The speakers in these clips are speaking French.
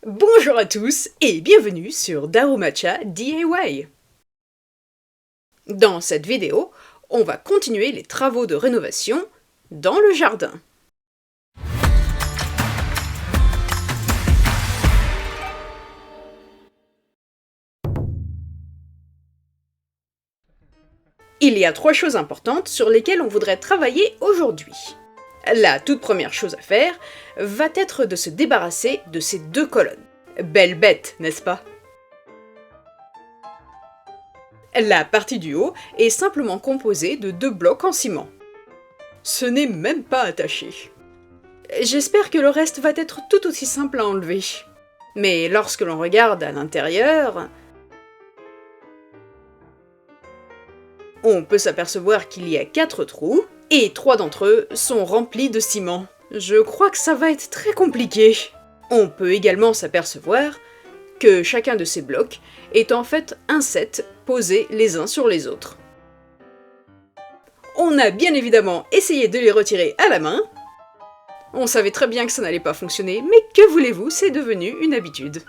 Bonjour à tous et bienvenue sur Darumacha DIY. Dans cette vidéo, on va continuer les travaux de rénovation dans le jardin. Il y a 3 choses importantes sur lesquelles on voudrait travailler aujourd'hui. La toute première chose à faire va être de se débarrasser de ces 2 colonnes. Belle bête, n'est-ce pas? La partie du haut est simplement composée de 2 blocs en ciment. Ce n'est même pas attaché. J'espère que le reste va être tout aussi simple à enlever. Mais lorsque l'on regarde à l'intérieur, on peut s'apercevoir qu'il y a 4 trous, et 3 d'entre eux sont remplis de ciment. Je crois que ça va être très compliqué. On peut également s'apercevoir que chacun de ces blocs est en fait un set posés les uns sur les autres. On a bien évidemment essayé de les retirer à la main. On savait très bien que ça n'allait pas fonctionner, mais que voulez-vous, c'est devenu une habitude.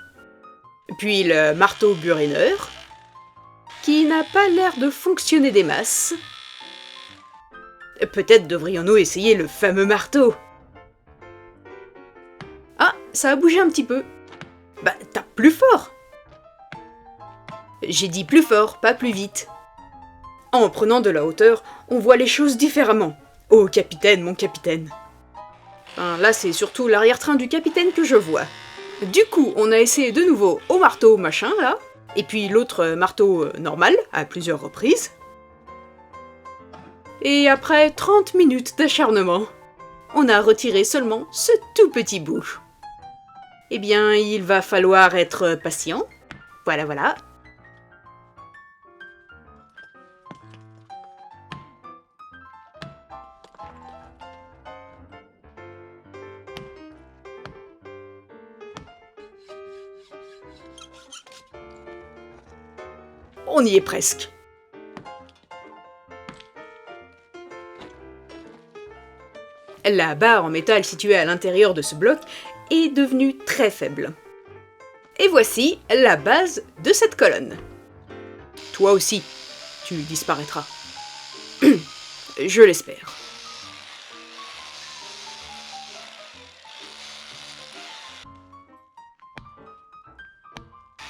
Puis le marteau burineur, qui n'a pas l'air de fonctionner des masses. Peut-être devrions-nous essayer le fameux marteau. Ah, ça a bougé un petit peu. Bah, tape plus fort. J'ai dit plus fort, pas plus vite. En prenant de la hauteur, on voit les choses différemment. Oh capitaine, mon capitaine. Enfin, là c'est surtout l'arrière-train du capitaine que je vois. Du coup, on a essayé de nouveau au marteau machin, là, et puis l'autre marteau normal, à plusieurs reprises. Et après 30 minutes d'acharnement, on a retiré seulement ce tout petit bout. Eh bien, il va falloir être patient. Voilà. On y est presque. La barre en métal située à l'intérieur de ce bloc est devenue très faible. Et voici la base de cette colonne. Toi aussi, tu disparaîtras. Je l'espère.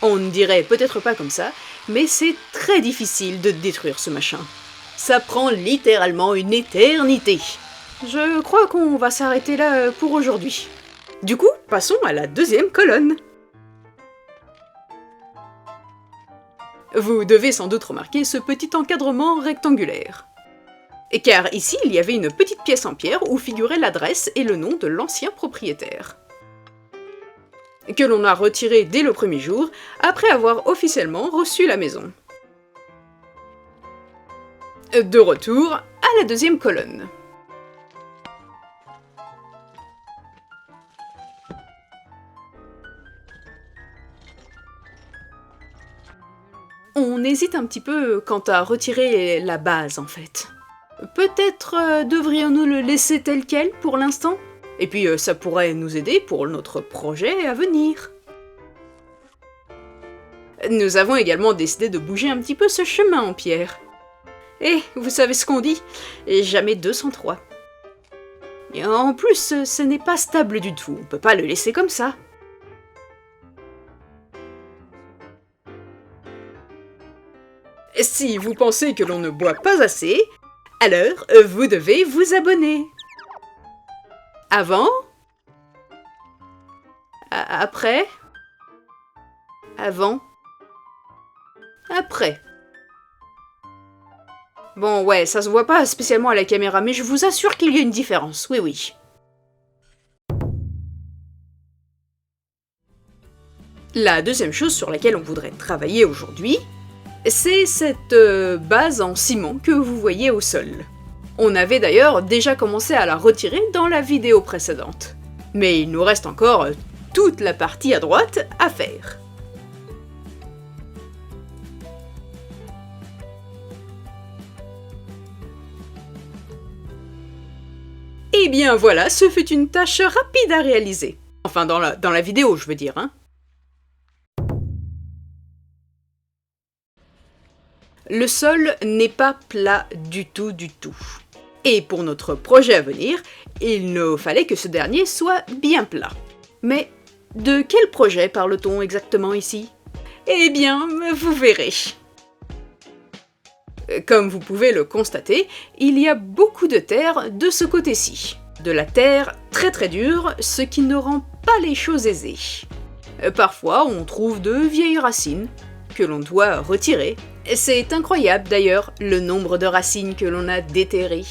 On ne dirait peut-être pas comme ça, mais c'est très difficile de détruire ce machin. Ça prend littéralement une éternité. Je crois qu'on va s'arrêter là pour aujourd'hui. Du coup, passons à la deuxième colonne. Vous devez sans doute remarquer ce petit encadrement rectangulaire. Car ici, il y avait une petite pièce en pierre où figurait l'adresse et le nom de l'ancien propriétaire. Que l'on a retiré dès le premier jour, après avoir officiellement reçu la maison. De retour à la deuxième colonne. On hésite un petit peu quant à retirer la base, en fait. Peut-être devrions-nous le laisser tel quel pour l'instant? Et puis ça pourrait nous aider pour notre projet à venir. Nous avons également décidé de bouger un petit peu ce chemin en pierre. Et vous savez ce qu'on dit? Jamais 203. Et en plus, ce n'est pas stable du tout, on peut pas le laisser comme ça. Si vous pensez que l'on ne boit pas assez, alors vous devez vous abonner. Avant? Après? Avant? Après. Bon ouais, ça se voit pas spécialement à la caméra, mais je vous assure qu'il y a une différence, oui. La deuxième chose sur laquelle on voudrait travailler aujourd'hui, c'est cette base en ciment que vous voyez au sol. On avait d'ailleurs déjà commencé à la retirer dans la vidéo précédente. Mais il nous reste encore toute la partie à droite à faire. Et bien voilà, ce fut une tâche rapide à réaliser. Enfin, dans la vidéo, je veux dire, hein. Le sol n'est pas plat du tout. Et pour notre projet à venir, il nous fallait que ce dernier soit bien plat. Mais de quel projet parle-t-on exactement ici? Eh bien, vous verrez. Comme vous pouvez le constater, il y a beaucoup de terre de ce côté-ci. De la terre très dure, ce qui ne rend pas les choses aisées. Parfois, on trouve de vieilles racines que l'on doit retirer. C'est incroyable d'ailleurs, le nombre de racines que l'on a déterrées.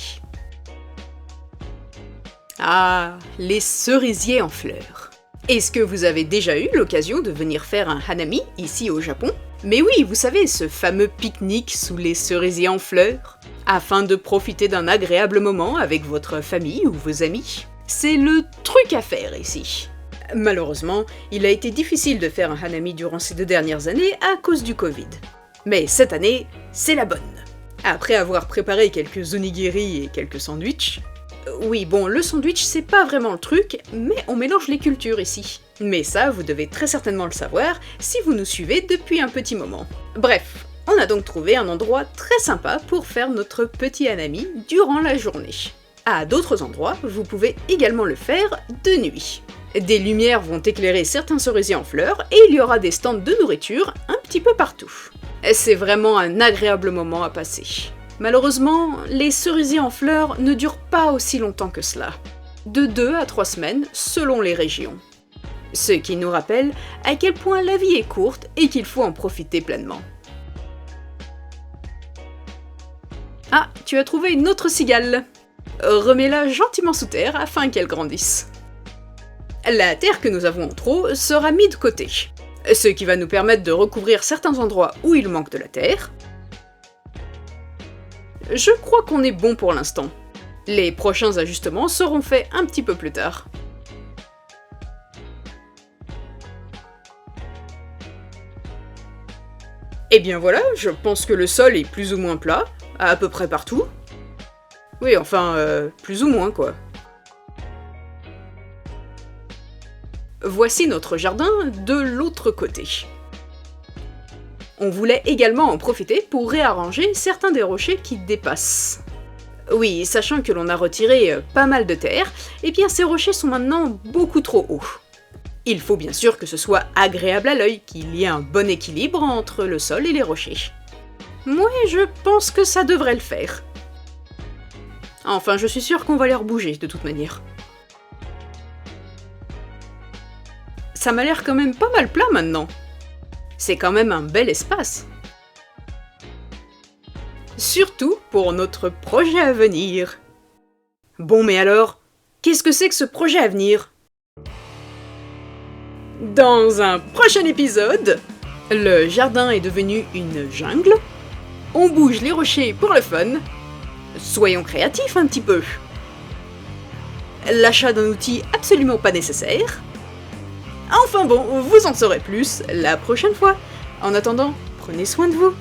Ah, les cerisiers en fleurs. Est-ce que vous avez déjà eu l'occasion de venir faire un hanami ici au Japon? Mais oui, vous savez, ce fameux pique-nique sous les cerisiers en fleurs, afin de profiter d'un agréable moment avec votre famille ou vos amis. C'est le truc à faire ici. Malheureusement, il a été difficile de faire un hanami durant ces 2 dernières années à cause du Covid. Mais cette année, c'est la bonne. Après avoir préparé quelques onigiri et quelques sandwichs... Oui, bon, le sandwich, c'est pas vraiment le truc, mais on mélange les cultures ici. Mais ça, vous devez très certainement le savoir si vous nous suivez depuis un petit moment. Bref, on a donc trouvé un endroit très sympa pour faire notre petit hanami durant la journée. À d'autres endroits, vous pouvez également le faire de nuit. Des lumières vont éclairer certains cerisiers en fleurs et il y aura des stands de nourriture un petit peu partout. C'est vraiment un agréable moment à passer. Malheureusement, les cerisiers en fleurs ne durent pas aussi longtemps que cela. De 2 à 3 semaines selon les régions. Ce qui nous rappelle à quel point la vie est courte et qu'il faut en profiter pleinement. Ah, tu as trouvé une autre cigale. Remets-la gentiment sous terre afin qu'elle grandisse. La terre que nous avons en trop sera mise de côté, ce qui va nous permettre de recouvrir certains endroits où il manque de la terre. Je crois qu'on est bon pour l'instant. Les prochains ajustements seront faits un petit peu plus tard. Et bien voilà, je pense que le sol est plus ou moins plat, à peu près partout. Oui, enfin, plus ou moins quoi. Voici notre jardin de l'autre côté. On voulait également en profiter pour réarranger certains des rochers qui dépassent. Oui, sachant que l'on a retiré pas mal de terre, et bien ces rochers sont maintenant beaucoup trop hauts. Il faut bien sûr que ce soit agréable à l'œil, qu'il y ait un bon équilibre entre le sol et les rochers. Moi, je pense que ça devrait le faire. Enfin, je suis sûre qu'on va les rebouger de toute manière. Ça m'a l'air quand même pas mal plat maintenant. C'est quand même un bel espace. Surtout pour notre projet à venir. Bon, mais alors, qu'est-ce que c'est que ce projet à venir? Dans un prochain épisode, le jardin est devenu une jungle. On bouge les rochers pour le fun. Soyons créatifs un petit peu. L'achat d'un outil absolument pas nécessaire. Enfin bon, vous en saurez plus la prochaine fois. En attendant, prenez soin de vous.